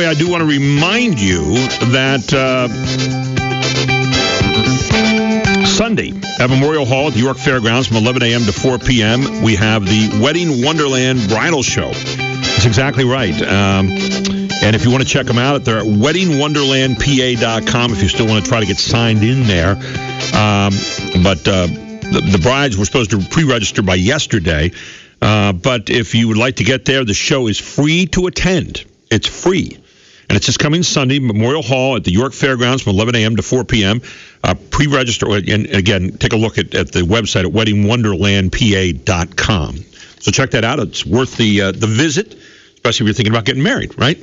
way, I do want to remind you that Sunday at Memorial Hall at the York Fairgrounds from 11 a.m. to 4 p.m., we have the Wedding Wonderland Bridal Show. That's exactly right. And if you want to check them out, they're at weddingwonderlandpa.com if you still want to try to get signed in there. But the brides were supposed to pre-register by yesterday. But if you would like to get there, the show is free to attend. It's free. And it's this coming Sunday, Memorial Hall at the York Fairgrounds from 11 a.m. to 4 p.m. Pre-register, and again, take a look at the website at weddingwonderlandpa.com. So check that out. It's worth the visit, especially if you're thinking about getting married, right?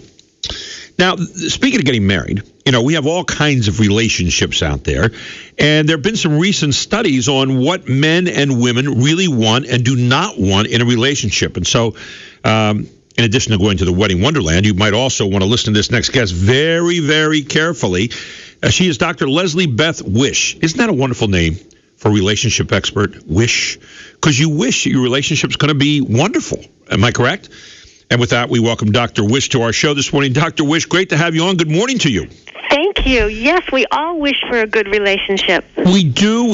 Now, speaking of getting married, we have all kinds of relationships out there, and there have been some recent studies on what men and women really want and do not want in a relationship. And so, in addition to going to the Wedding Wonderland, you might also want to listen to this next guest very, very carefully. She is Dr. Leslie Beth Wish. Isn't that a wonderful name for a relationship expert? Wish. Because you wish your relationship's going to be wonderful. Am I correct? And with that, we welcome Dr. Wish to our show this morning. Dr. Wish, great to have you on. Good morning to you. Thank you. Yes, we all wish for a good relationship. We do.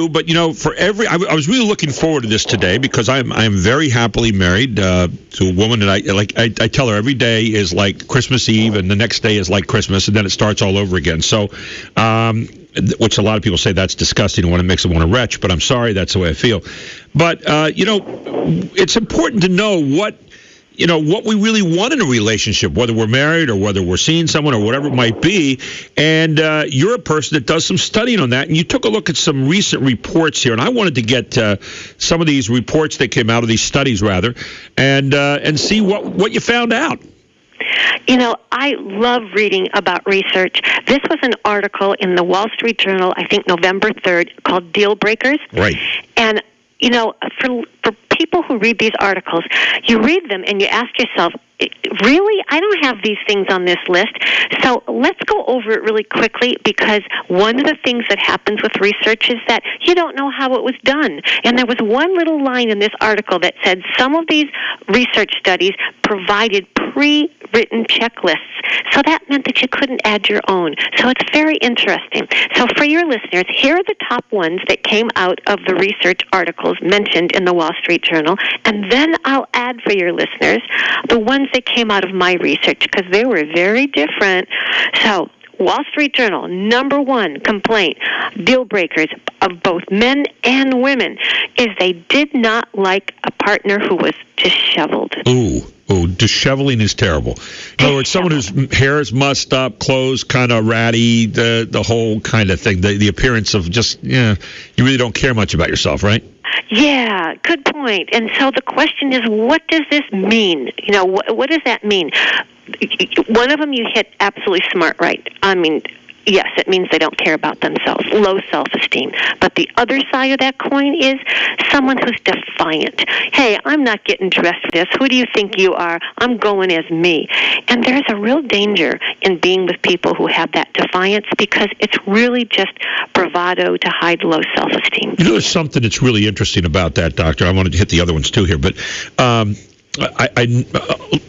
But, I was really looking forward to this today because I'm very happily married to a woman that I tell her every day is like Christmas Eve and the next day is like Christmas and then it starts all over again. So, which a lot of people say that's disgusting and it makes them want to retch, but I'm sorry, that's the way I feel. But, it's important to know what we really want in a relationship, whether we're married or whether we're seeing someone or whatever it might be. And you're a person that does some studying on that. And you took a look at some recent reports here. And I wanted to get some of these reports that came out of these studies, rather, and see what you found out. I love reading about research. This was an article in the Wall Street Journal, I think November 3rd, called Deal Breakers. Right. And for people who read these articles, you read them and you ask yourself, really? I don't have these things on this list. So let's go over it really quickly because one of the things that happens with research is that you don't know how it was done. And there was one little line in this article that said some of these research studies provided pre-written checklists. So that meant that you couldn't add your own. So it's very interesting. So for your listeners, here are the top ones that came out of the research articles mentioned in the Wall Street Journal. And then I'll add for your listeners the ones that came out of my research because they were very different. So Wall Street Journal, number one complaint, deal breakers of both men and women, is they did not like a partner who was disheveled. Ooh, disheveling is terrible. In other words, someone whose hair is mussed up, clothes kind of ratty, the whole kind of thing, the appearance of just, you really don't care much about yourself, right? Yeah, good point. And so the question is, what does this mean? What does that mean? One of them you hit absolutely smart right. I mean, yes, it means they don't care about themselves, low self-esteem. But the other side of that coin is someone who's defiant. Hey, I'm not getting dressed for this. Who do you think you are? I'm going as me. And there's a real danger in being with people who have that defiance because it's really just bravado to hide low self-esteem. There's something that's really interesting about that, Doctor. I wanted to hit the other ones too here, but a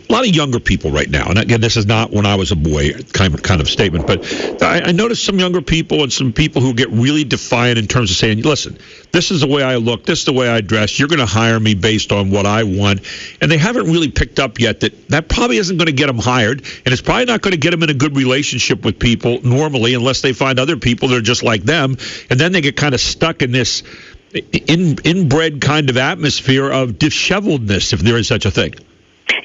lot of younger people right now, and again, this is not when I was a boy kind of statement, but I noticed some younger people and some people who get really defiant in terms of saying, listen, this is the way I look, this is the way I dress, you're going to hire me based on what I want, and they haven't really picked up yet that probably isn't going to get them hired, and it's probably not going to get them in a good relationship with people normally unless they find other people that are just like them, and then they get kind of stuck in this inbred kind of atmosphere of disheveledness, if there is such a thing.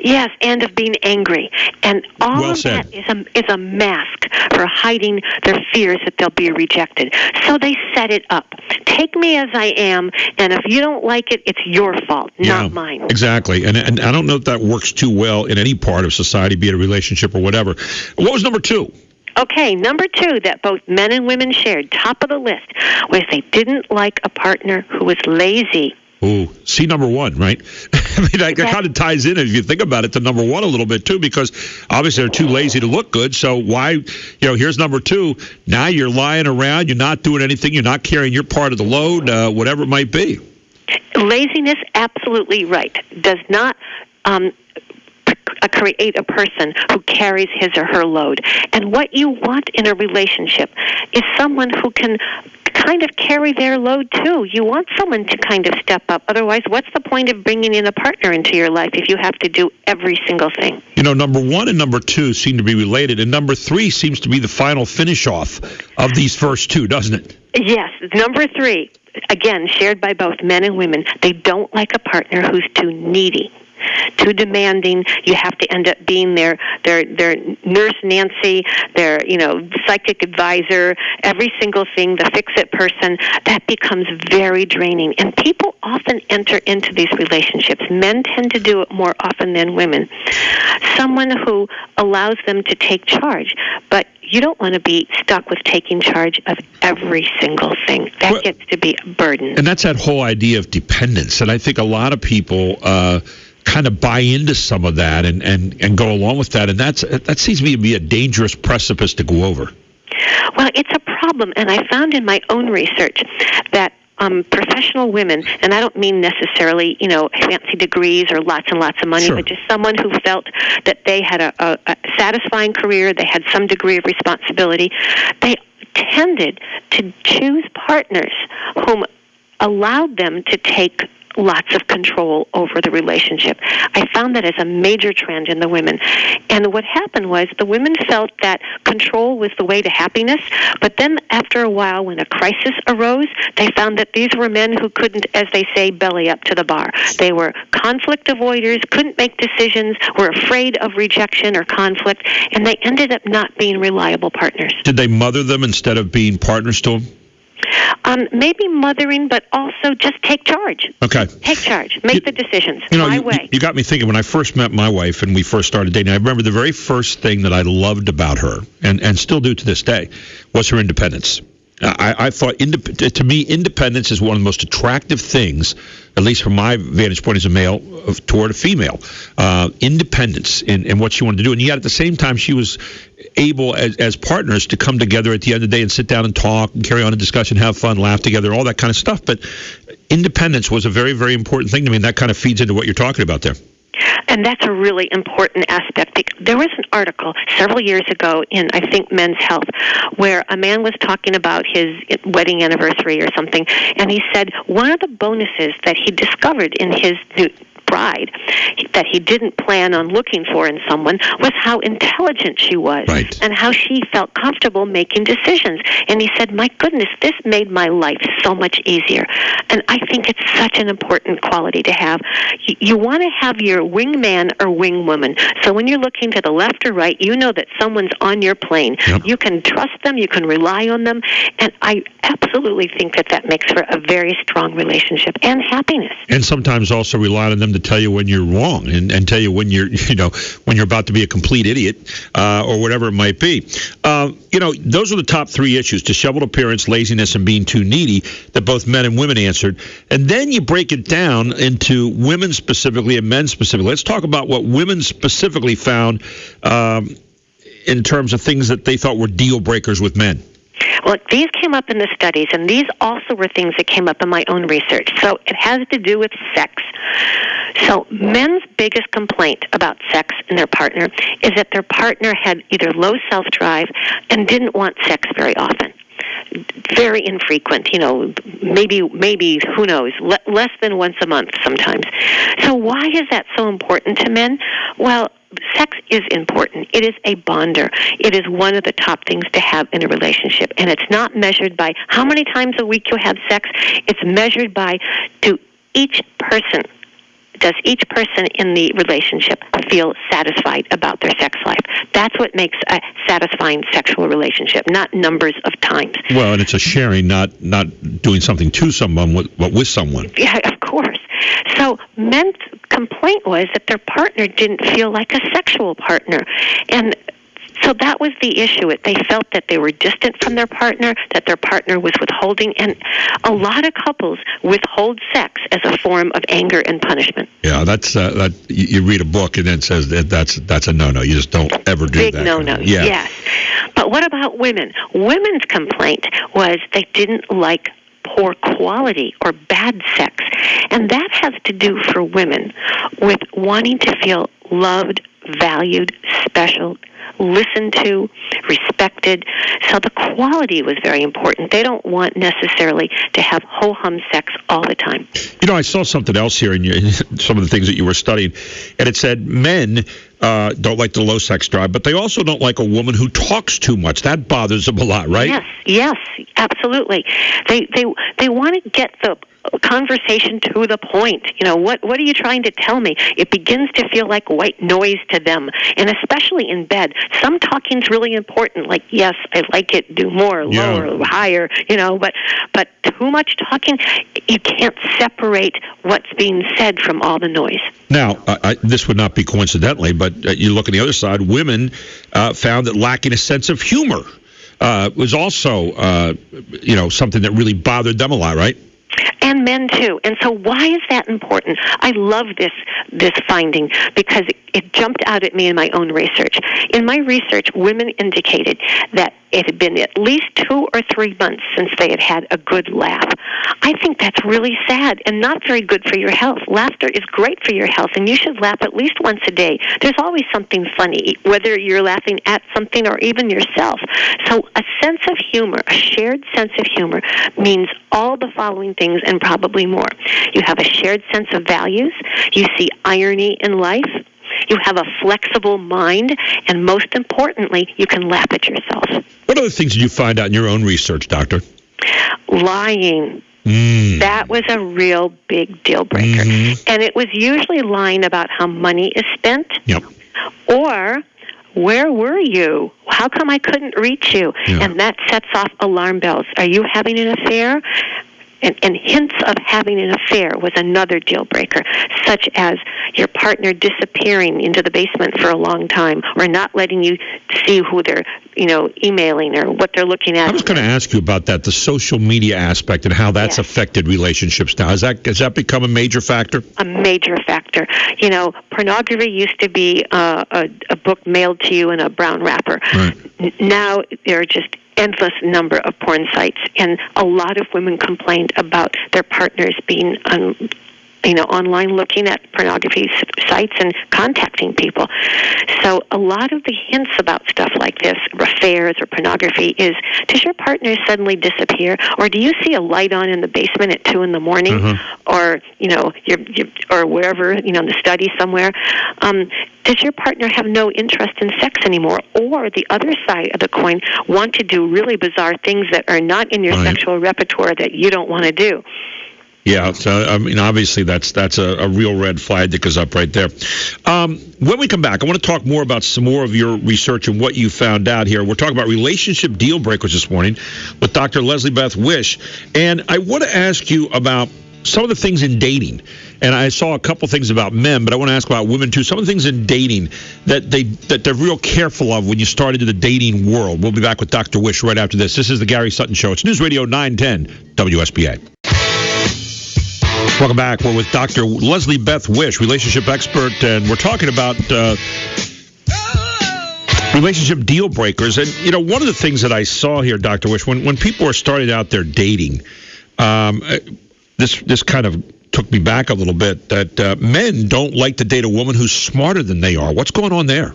Yes, and of being angry. And all well of said. that is a mask for hiding their fears that they'll be rejected. So they set it up. Take me as I am, and if you don't like it, it's your fault, not mine. Exactly. And I don't know if that works too well in any part of society, be it a relationship or whatever. What was number two? Okay, number two that both men and women shared, top of the list, was they didn't like a partner who was lazy. Ooh, see number one, right? I mean, that kind of ties in, if you think about it, to number one a little bit, too, because obviously they're too lazy to look good. So why, here's number two. Now you're lying around. You're not doing anything. You're not carrying your part of the load, whatever it might be. Laziness, absolutely right, does not create a person who carries his or her load. And what you want in a relationship is someone who can kind of carry their load too. You want someone to kind of step up. Otherwise, what's the point of bringing in a partner into your life if you have to do every single thing? You know, number 1 and number 2 seem to be related, and number 3 seems to be the final finish off of these first 2, doesn't it? Yes. Number 3, again, shared by both men and women. They don't like a partner who's too needy, too demanding. You have to end up being their nurse Nancy, their psychic advisor, every single thing, the fix-it person. That becomes very draining. And people often enter into these relationships. Men tend to do it more often than women. Someone who allows them to take charge, but you don't want to be stuck with taking charge of every single thing. That gets to be a burden. And that's that whole idea of dependence. And I think a lot of people kind of buy into some of that and go along with that. And that seems to me to be a dangerous precipice to go over. Well, it's a problem. And I found in my own research that professional women, and I don't mean necessarily, fancy degrees or lots and lots of money, Sure. but just someone who felt that they had a satisfying career, they had some degree of responsibility, they tended to choose partners whom allowed them to take lots of control over the relationship. I found that as a major trend in the women. And what happened was the women felt that control was the way to happiness, but then after a while when a crisis arose, they found that these were men who couldn't, as they say, belly up to the bar. They were conflict avoiders, couldn't make decisions, were afraid of rejection or conflict, and they ended up not being reliable partners. Did they mother them instead of being partners to them? Maybe mothering, but also just take charge. Okay. Take charge. Make the decisions. My way. You got me thinking. When I first met my wife and we first started dating, I remember the very first thing that I loved about her, and still do to this day, was her independence. I thought, to me, independence is one of the most attractive things, at least from my vantage point as a male, toward a female. Independence in what she wanted to do. And yet, at the same time, she was able, as partners, to come together at the end of the day and sit down and talk and carry on a discussion, have fun, laugh together, all that kind of stuff. But independence was a very, very important thing to me, and that kind of feeds into what you're talking about there. And that's a really important aspect. There was an article several years ago in, I think, Men's Health, where a man was talking about his wedding anniversary or something, and he said one of the bonuses that he discovered in his new bride that he didn't plan on looking for in someone was how intelligent she was, right, and how she felt comfortable making decisions. And he said, my goodness, this made my life so much easier. And I think it's such an important quality to have. You want to have your wingman or wingwoman. So when you're looking to the left or right, you know that someone's on your plane. Yep. You can trust them, you can rely on them, and I absolutely think that makes for a very strong relationship and happiness. And sometimes also rely on them to tell you when you're wrong and tell you when you're about to be a complete idiot or whatever it might be. Those are the top 3 issues: disheveled appearance, laziness, and being too needy, that both men and women answered. And then you break it down into women specifically and men specifically. Let's talk about what women specifically found in terms of things that they thought were deal breakers with men. Well, these came up in the studies, and these also were things that came up in my own research. So it has to do with sex. So men's biggest complaint about sex and their partner is that their partner had either low self-drive and didn't want sex very often. Very infrequent, maybe who knows, less than once a month sometimes. So why is that so important to men? Well, sex is important. It is a bonder. It is one of the top things to have in a relationship. And it's not measured by how many times a week you have sex. It's measured by does each person in the relationship feel satisfied about their sex life? That's what makes a satisfying sexual relationship, not numbers of times. Well, and it's a sharing, not doing something to someone, but with someone. Yeah, of course. So men's complaint was that their partner didn't feel like a sexual partner. And so that was the issue. They felt that they were distant from their partner, that their partner was withholding, and a lot of couples withhold sex as a form of anger and punishment. Yeah, that's that. You read a book and then says that's a no-no. You just don't ever do that. Big no-no. Yeah. Yes. But what about women? Women's complaint was they didn't like poor quality or bad sex, and that has to do for women with wanting to feel loved, valued, special, listened to, respected. So the quality was very important. They don't want necessarily to have ho-hum sex all the time. I saw something else here in some of the things that you were studying, and it said men don't like the low sex drive, but they also don't like a woman who talks too much. That bothers them a lot, right? Yes, absolutely. They want to get the conversation to the point. What are you trying to tell me? It begins to feel like white noise to them, and especially in bed. Some talking's really important, like, yes, I like it, do more, lower, higher, but too much talking, you can't separate what's being said from all the noise. Now, this would not be coincidentally, but you look on the other side, women found that lacking a sense of humor was also, something that really bothered them a lot, right? And men too. And so why is that important? I love this finding because it jumped out at me in my own research. In my research, women indicated that it had been at least 2 or 3 months since they had had a good laugh. I think that's really sad and not very good for your health. Laughter is great for your health, and you should laugh at least once a day. There's always something funny, whether you're laughing at something or even yourself. So a sense of humor, a shared sense of humor, means all the following things and probably more. You have a shared sense of values. You see irony in life. You have a flexible mind, and most importantly, you can laugh at yourself. What other things did you find out in your own research, Doctor? Lying. That was a real big deal breaker. And it was usually lying about how money is spent. Yep. Or, where were you? How come I couldn't reach you? Yeah. And that sets off alarm bells. Are you having an affair? And hints of having an affair was another deal breaker, such as your partner disappearing into the basement for a long time, or not letting you see who they're, emailing or what they're looking at. I was going to ask you about that, the social media aspect and how that's affected relationships now. Has that become a major factor? A major factor. Pornography used to be a book mailed to you in a brown wrapper. Right. Now there are just endless number of porn sites, and a lot of women complained about their partners being online looking at pornography sites and contacting people. So a lot of the hints about stuff like this, affairs or pornography, is, does your partner suddenly disappear? Or do you see a light on in the basement at 2 a.m, or, or wherever, in the study somewhere? Does your partner have no interest in sex anymore? Or the other side of the coin, want to do really bizarre things that are not in your sexual repertoire that you don't want to do? Yeah, so obviously that's a real red flag that goes up right there. When we come back, I want to talk more about some more of your research and what you found out here. We're talking about relationship deal breakers this morning with Dr. Leslie Beth Wish, and I want to ask you about some of the things in dating. And I saw a couple things about men, but I want to ask about women too. Some of the things in dating that they're real careful of when you start into the dating world. We'll be back with Dr. Wish right after this. This is the Gary Sutton Show. It's News Radio 910 WSBA. Welcome back. We're with Dr. Leslie Beth Wish, relationship expert, and we're talking about relationship deal breakers. And, one of the things that I saw here, Dr. Wish, when people are starting out their dating, this kind of took me back a little bit, that men don't like to date a woman who's smarter than they are. What's going on there?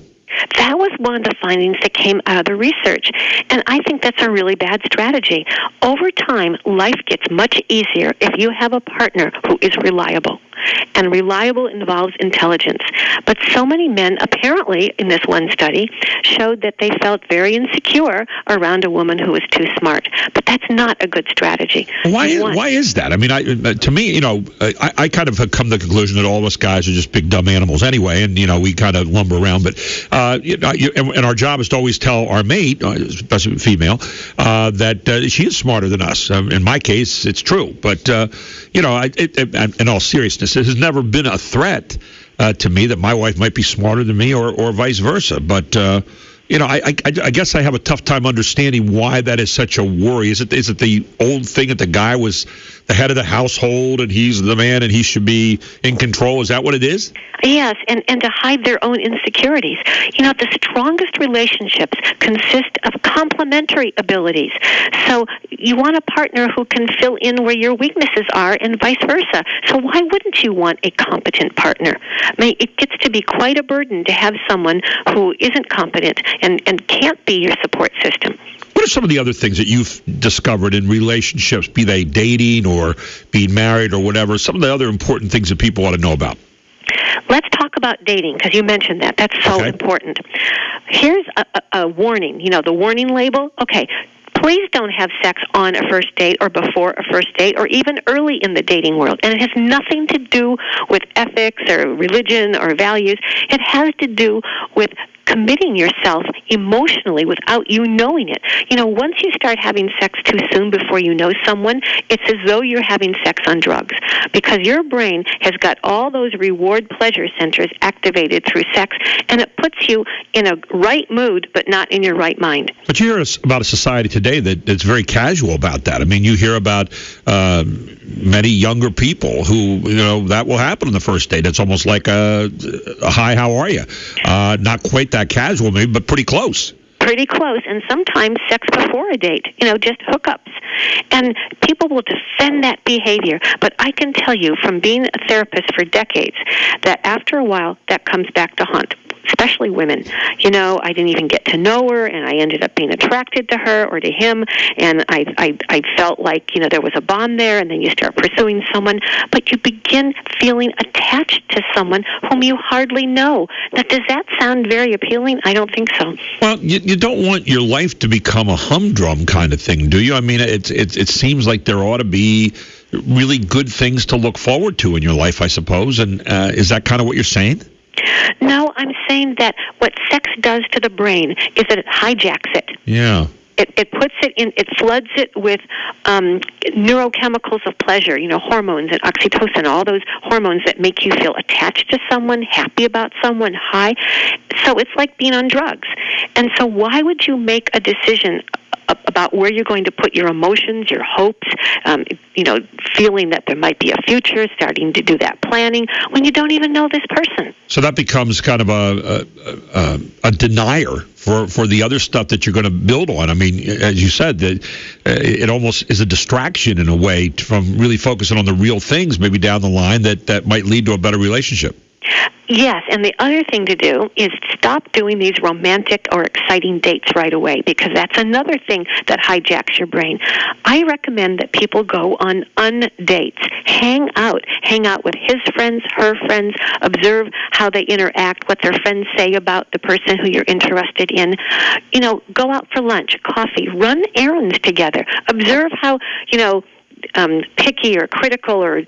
That was one of the findings that came out of the research, and I think that's a really bad strategy. Over time, life gets much easier if you have a partner who is reliable, and reliable involves intelligence. But so many men, apparently, in this one study, showed that they felt very insecure around a woman who was too smart. But that's not a good strategy. Why is that? I mean, to me, I kind of have come to the conclusion that all of us guys are just big dumb animals anyway, and we kind of lumber around. But and our job is to always tell our mate, especially female, that she is smarter than us. In my case, it's true. But in all seriousness, it has never been a threat to me that my wife might be smarter than me, or vice versa. But I guess I have a tough time understanding why that is such a worry. Is it the old thing that the guy was the head of the household and he's the man and he should be in control? Is that what it is? Yes, and to hide their own insecurities. The strongest relationships consist of complementary abilities. So you want a partner who can fill in where your weaknesses are and vice versa. So why wouldn't you want a competent partner? I mean, it gets to be quite a burden to have someone who isn't competent and can't be your support system. What are some of the other things that you've discovered in relationships, be they dating or being married or whatever, some of the other important things that people ought to know about? Let's talk about dating, because you mentioned that. That's so important. Here's a warning, the warning label. Okay, please don't have sex on a first date or before a first date or even early in the dating world. And it has nothing to do with ethics or religion or values. It has to do with committing yourself emotionally without you knowing it. Once you start having sex too soon before you know someone, it's as though you're having sex on drugs, because your brain has got all those reward pleasure centers activated through sex, and it puts you in a right mood but not in your right mind. But you hear about a society today that's very casual about that. I mean, you hear about many younger people who, that will happen on the first date. It's almost like a hi, how are you? Not quite that casual, maybe, but pretty close. Pretty close, and sometimes sex before a date, just hookups. And people will defend that behavior, but I can tell you from being a therapist for decades that after a while that comes back to haunt, especially women. I didn't even get to know her, and I ended up being attracted to her or to him, and I felt like, there was a bond there, and then you start pursuing someone, but you begin feeling attached to someone whom you hardly know. Now, does that sound very appealing? I don't think so. Well, you don't want your life to become a humdrum kind of thing, do you? I mean, it seems like there ought to be really good things to look forward to in your life, I suppose, and is that kind of what you're saying? No, I'm saying that what sex does to the brain is that it hijacks it. Yeah. It puts it in, it floods it with neurochemicals of pleasure, hormones and oxytocin, all those hormones that make you feel attached to someone, happy about someone, high. So it's like being on drugs. And so why would you make a decision about where you're going to put your emotions, your hopes, feeling that there might be a future, starting to do that planning when you don't even know this person? So that becomes kind of a denier for the other stuff that you're going to build on. I mean, as you said, that it almost is a distraction in a way from really focusing on the real things maybe down the line that might lead to a better relationship. Yes, and the other thing to do is stop doing these romantic or exciting dates right away, because that's another thing that hijacks your brain. I recommend that people go on undates. Hang out with his friends, her friends, observe how they interact, what their friends say about the person who you're interested in. Go out for lunch, coffee, run errands together. Observe how, picky or critical or,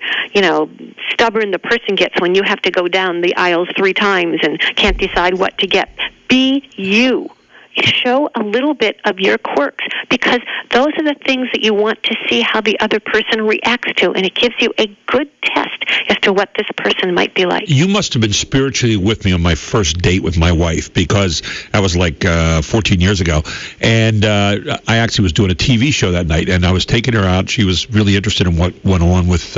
stubborn the person gets when you have to go down the aisles 3 times and can't decide what to get. Be you. Show a little bit of your quirks, because those are the things that you want to see how the other person reacts to, and it gives you a good test as to what this person might be like. You must have been spiritually with me on my first date with my wife, because that was like 14 years ago, and I actually was doing a TV show that night, and I was taking her out. She was really interested in what went on with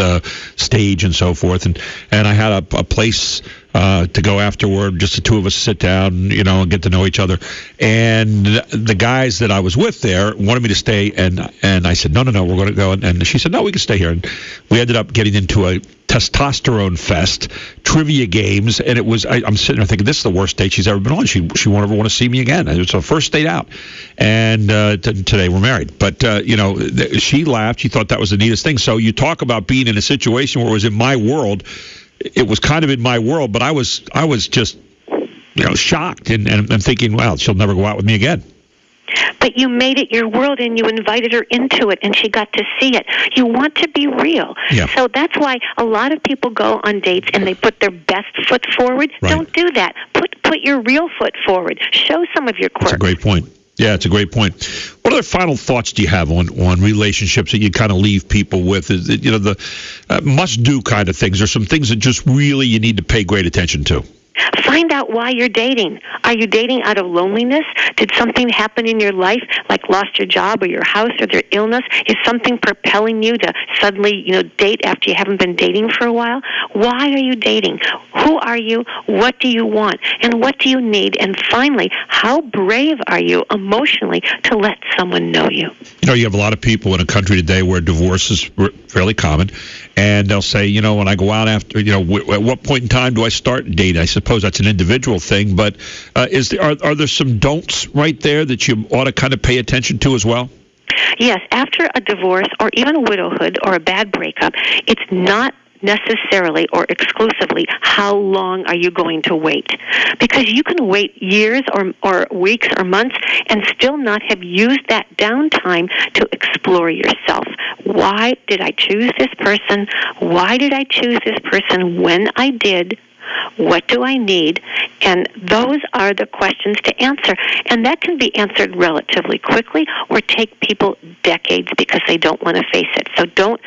stage and so forth, and I had a place to go afterward, just the two of us sit down, and get to know each other. And the guys that I was with there wanted me to stay, and I said, no, we're going to go. And she said, no, we can stay here. And we ended up getting into a testosterone fest, trivia games, and it was, I'm sitting there thinking, this is the worst date she's ever been on. She won't ever want to see me again. It was her first date out. And today we're married. But, she laughed. She thought that was the neatest thing. So you talk about being in a situation where it was in my world. It was kind of in my world, but I was just, shocked and thinking, well, she'll never go out with me again. But you made it your world, and you invited her into it, and she got to see it. You want to be real. Yeah. So that's why a lot of people go on dates and they put their best foot forward. Right. Don't do that. Put your real foot forward. Show some of your quirks. That's a great point. Yeah, it's a great point. What other final thoughts do you have on relationships that you kind of leave people with? Is it, the must-do kind of things, or some things that just really you need to pay great attention to? Find out why you're dating. Are you dating out of loneliness? Did something happen in your life, like lost your job or your house or their illness? Is something propelling you to suddenly, date after you haven't been dating for a while? Why are you dating? Who are you? What do you want? And what do you need? And finally, how brave are you emotionally to let someone know you? You have a lot of people in a country today where divorce is fairly common, and they'll say, when I go out after, at what point in time do I start dating? I suppose that's an individual thing, but are there some don'ts right there that you ought to kind of pay attention to as well? Yes, after a divorce or even a widowhood or a bad breakup, it's not necessarily or exclusively how long are you going to wait, because you can wait years or weeks or months and still not have used that downtime to explore yourself. Why did I choose this person? Why did I choose this person when I did? What do I need? And those are the questions to answer. And that can be answered relatively quickly or take people decades because they don't want to face it. So don't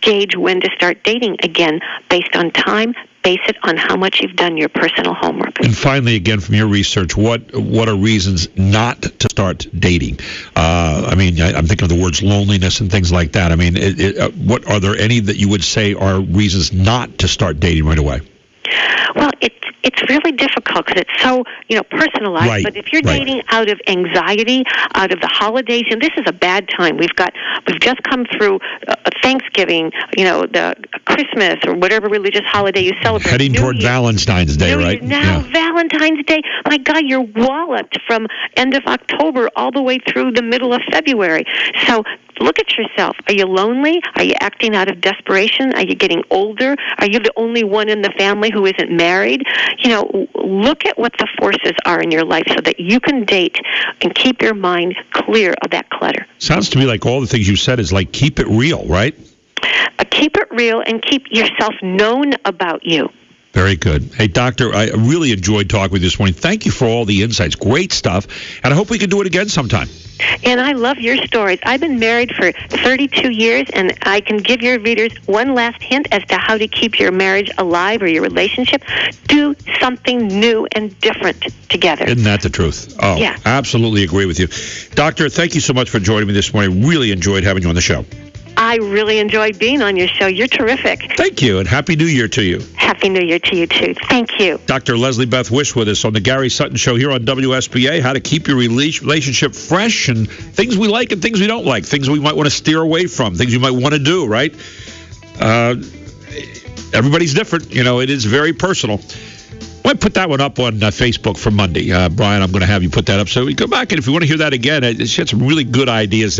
gauge when to start dating again based on time. Base it on how much you've done your personal homework. And finally, again, from your research, what are reasons not to start dating? I'm thinking of the words loneliness and things like that. What are there any that you would say are reasons not to start dating right away? Well, it's really difficult because it's so personalized. Right, but if you're dating out of anxiety, out of the holidays, and this is a bad time. We've just come through Thanksgiving, the Christmas or whatever religious holiday you celebrate. Heading toward Valentine's Day, New right? Year. Now Valentine's Day. My God, you're walloped from end of October all the way through the middle of February. So look at yourself. Are you lonely? Are you acting out of desperation? Are you getting older? Are you the only one in the family who isn't married? Look at what the forces are in your life so that you can date and keep your mind clear of that clutter. Sounds to me like all the things you said is like keep it real, right? Keep it real and keep yourself known about you. Very good. Hey, Doctor, I really enjoyed talking with you this morning. Thank you for all the insights. Great stuff. And I hope we can do it again sometime. And I love your stories. I've been married for 32 years, and I can give your readers one last hint as to how to keep your marriage alive or your relationship. Do something new and different together. Isn't that the truth? Oh, yeah. Absolutely agree with you. Doctor, thank you so much for joining me this morning. Really enjoyed having you on the show. I really enjoyed being on your show. You're terrific. Thank you, and Happy New Year to you. Happy New Year to you, too. Thank you. Dr. Leslie Beth Wish with us on the Gary Sutton Show here on WSBA, how to keep your relationship fresh and things we like and things we don't like, things we might want to steer away from, things you might want to do, right? Everybody's different. It is very personal. I might put that one up on Facebook for Monday. Brian, I'm going to have you put that up so we go back, and if you want to hear that again, she had some really good ideas there.